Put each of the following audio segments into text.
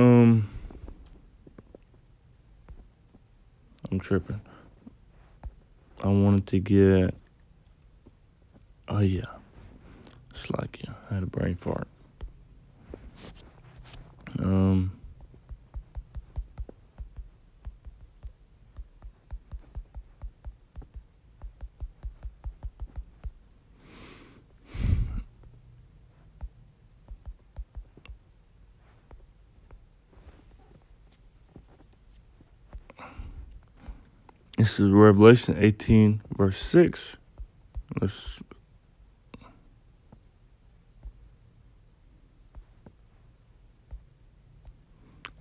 I'm tripping. I wanted to get. Oh yeah, it's like I had a brain fart. This is Revelation 18, verse 6. I'm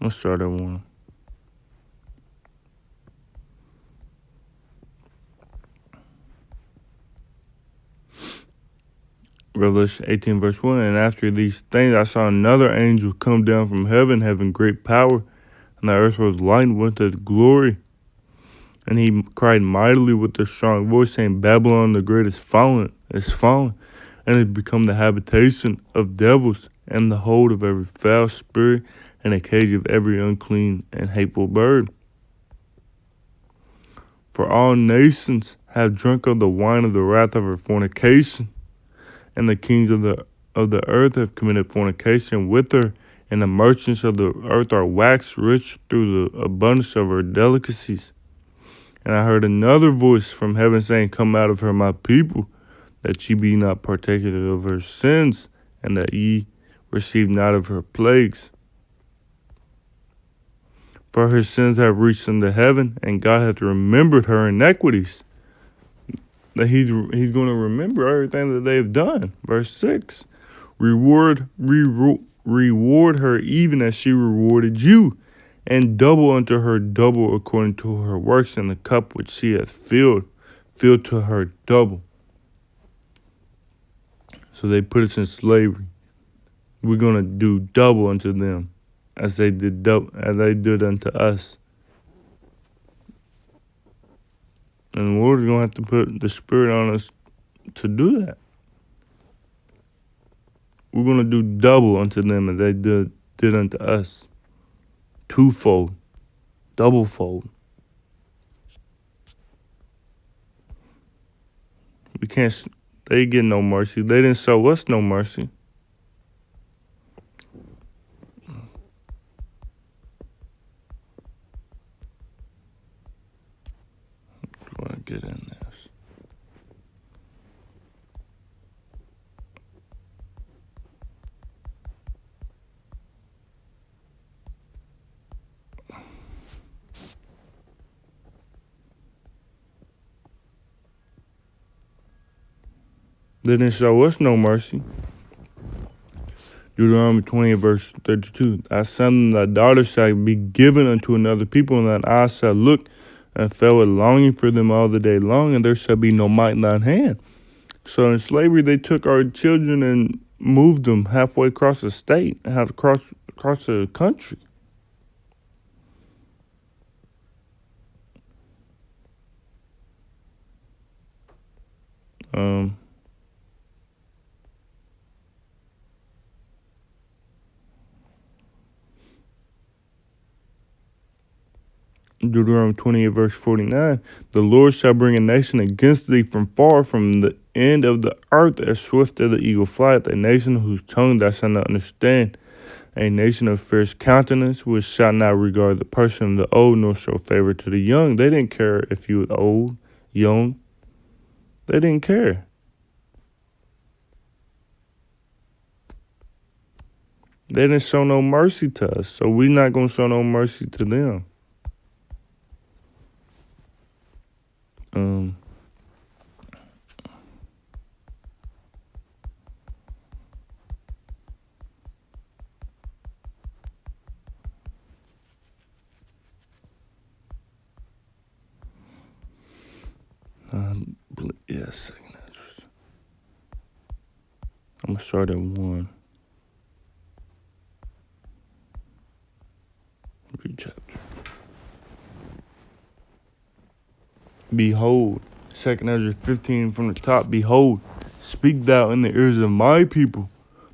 gonna start at 1. Revelation 18, verse 1. And after these things I saw another angel come down from heaven, having great power, and the earth was lightened with his glory. And he cried mightily with a strong voice, saying, Babylon the great is fallen, and has become the habitation of devils, and the hold of every foul spirit, and a cage of every unclean and hateful bird. For all nations have drunk of the wine of the wrath of her fornication, and the kings of the earth have committed fornication with her, and the merchants of the earth are waxed rich through the abundance of her delicacies. And I heard another voice from heaven saying, Come out of her, my people, that ye be not partakers of her sins, and that ye receive not of her plagues. For her sins have reached unto heaven, and God hath remembered her iniquities. That he's going to remember everything that they've done. Verse 6, reward her even as she rewarded you, and double unto her double according to her works, and the cup which she hath filled to her double. So they put us in slavery. We're gonna do double unto them, as they did unto us. And the Lord is gonna have to put the Spirit on us to do that. We're gonna do double unto them as they did unto us. Twofold. Doublefold. We can't. They get no mercy. They didn't show us no mercy. I'm gonna get in this. They didn't show us no mercy. Deuteronomy 20, verse 32. Thy son and thy daughter shall be given unto another people, and thine eyes shall look and fell with longing for them all the day long, and there shall be no might in thine hand. So in slavery, they took our children and moved them halfway across the state, across the country. Deuteronomy 28, verse 49, the Lord shall bring a nation against thee from far, from the end of the earth, as swift as the eagle flieth, a nation whose tongue thou shalt not understand, a nation of fierce countenance, which shall not regard the person of the old, nor show favor to the young. They didn't care if you were old, young. They didn't care. They didn't show no mercy to us, so we're not going to show no mercy to them. Yeah, second address. I'm going to start at 1. Read chapter. Behold, second Ezra 15 from the top. Behold, speak thou in the ears of my people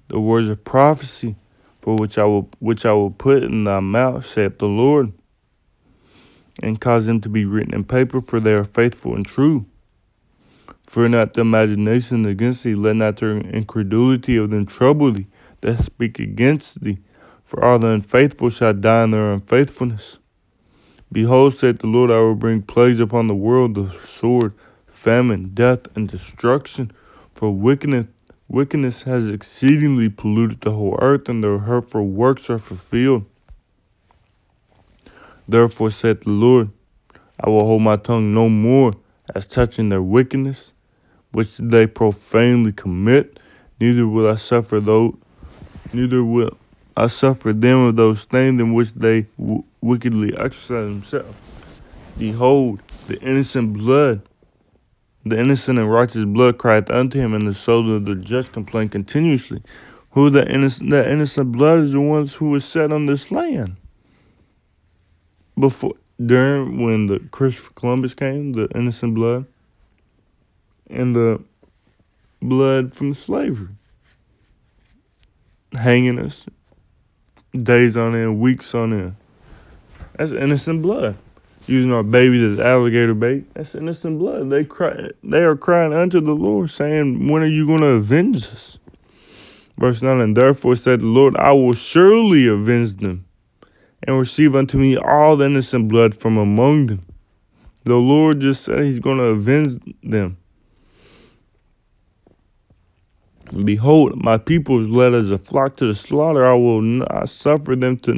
the words of prophecy. for which I will put in thy mouth, saith the Lord, and cause them to be written in paper, for they are faithful and true. Fear not the imagination against thee, let not their incredulity of them trouble thee that speak against thee, for all the unfaithful shall die in their unfaithfulness. Behold, saith the Lord, I will bring plagues upon the world, the sword, famine, death, and destruction, for wickedness has exceedingly polluted the whole earth, and their hurtful works are fulfilled. Therefore saith the Lord, I will hold my tongue no more as touching their wickedness, which they profanely commit, neither will I suffer them of those things in which they wickedly exercise themselves. Behold, the innocent and righteous blood crieth unto him, and the soul of the just complain continuously. Who the innocent? That innocent blood is the ones who were set on this land. When the Christopher Columbus came, the innocent blood, and the blood from slavery, hanging us days on end, weeks on end. That's innocent blood. Using our babies as alligator bait. That's innocent blood. They are crying unto the Lord, saying, when are you going to avenge us? Verse 9, and therefore said the Lord, I will surely avenge them, and receive unto me all the innocent blood from among them. The Lord just said he's going to avenge them. Behold, my people is led as a flock to the slaughter. I will not suffer them to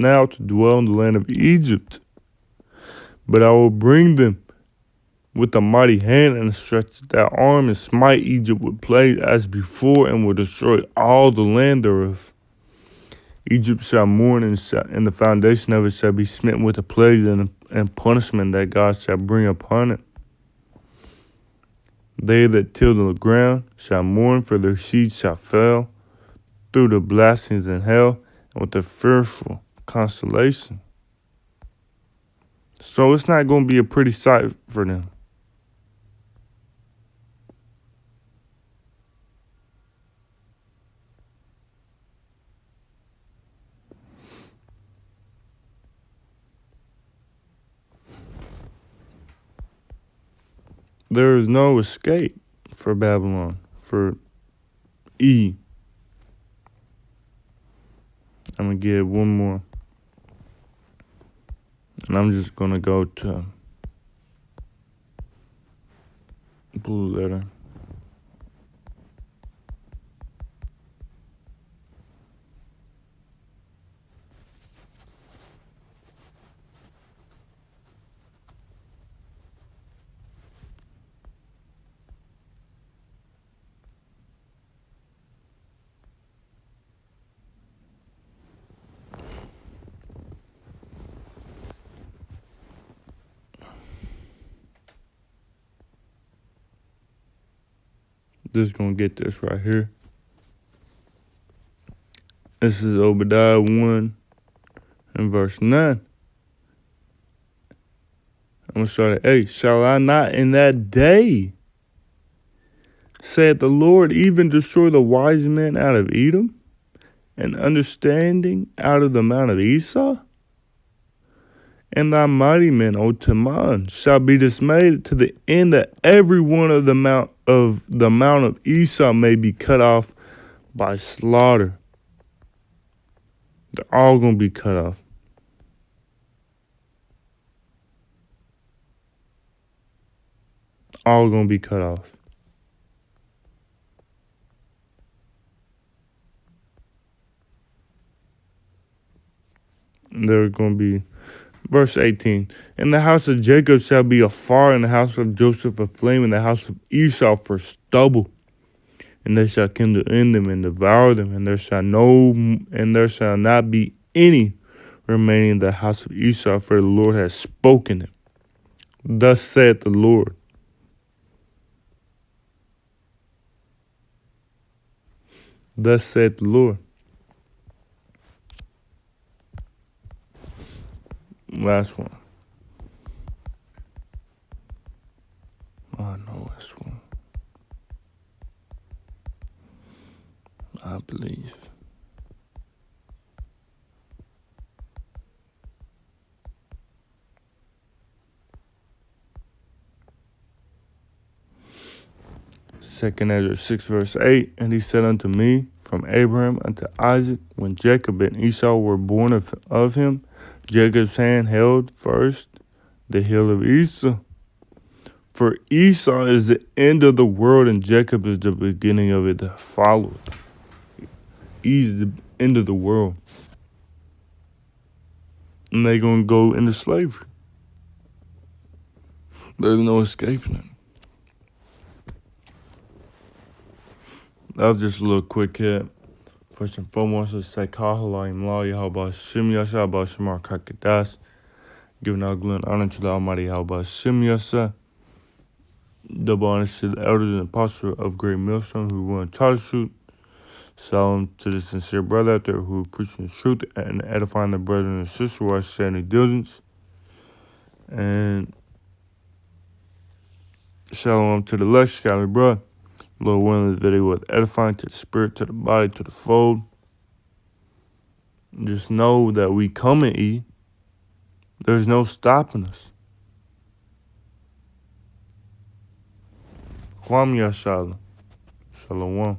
dwell in the land of Egypt, but I will bring them with a mighty hand and stretch that arm and smite Egypt with plagues as before, and will destroy all the land thereof. Egypt shall mourn, and the foundation of it shall be smitten with the plagues and punishment that God shall bring upon it. They that till the ground shall mourn, for their seed shall fail through the blastings in hell, and with a fearful consolation. So it's not going to be a pretty sight for them. There is no escape for Babylon, for E. I'm going to get one more. And I'm just going to go to blue letter. Just going to get this right here. This is Obadiah 1 and verse 9. I'm going to start at 8. Shall I not in that day, saith the Lord, even destroy the wise men out of Edom, and understanding out of the mount of Esau? And thy mighty men, O Teman, shall be dismayed to the end that every one of the mount of Esau may be cut off by slaughter. They're all going to be cut off. All going to be cut off. And they're going to be, verse 18, and the house of Jacob shall be a fire, and the house of Joseph a flame, and the house of Esau for stubble. And they shall kindle in them and devour them, and there shall not be any remaining in the house of Esau, for the Lord has spoken it. Thus saith the Lord. Thus saith the Lord. Last one. I know this one. I believe. 2 Ezra 6 verse 8, and he said unto me, from Abraham unto Isaac, when Jacob and Esau were born of him, Jacob's hand held first the heel of Esau. For Esau is the end of the world, and Jacob is the beginning of it that followeth. He's the end of the world. And they're going to go into slavery. There's no escaping it. That was just a little quick hit. First and foremost, let's say Kahalayim Law, Yahweh Shem Yasha, Bashimar Kakadas. Giving all glory and honor to the Almighty Yahweh Shem Yasha. Double honor to the elders and apostles of Great Millstone who were in charge of truth. Shalom to the sincere brother out there who preaching the truth and edifying the brothers and sisters who are standing diligence. And shalom to the lush, scholly bro. Lord willing, this video was edifying to the spirit, to the body, to the fold. Just know that we come and eat. There's no stopping us. Kwam Yashala. Shalom.